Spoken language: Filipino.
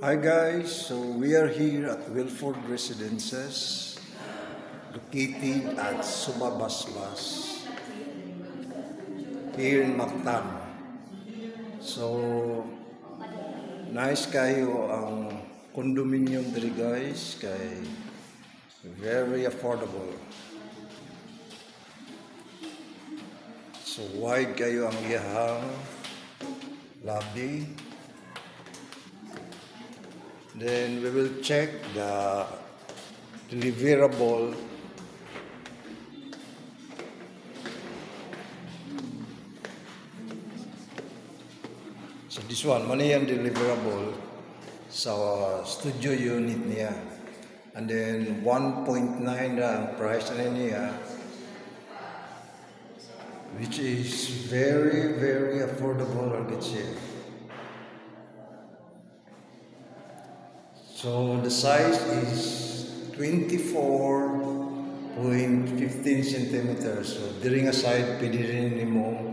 Hi guys, so we are here at Wilford Residences, located at Sumabasbas, here in Mactan. So, nice kayo ang condominium diri guys, kay very affordable. So, wide kayo ang iyahang lobby. Then we will check the deliverable. So this one, money and deliverable sa studio unit niya. And then 1.9 na ang price na niya, which is very affordable again. So the size is 24.15 centimeters. So diri nga side pwede rin nimo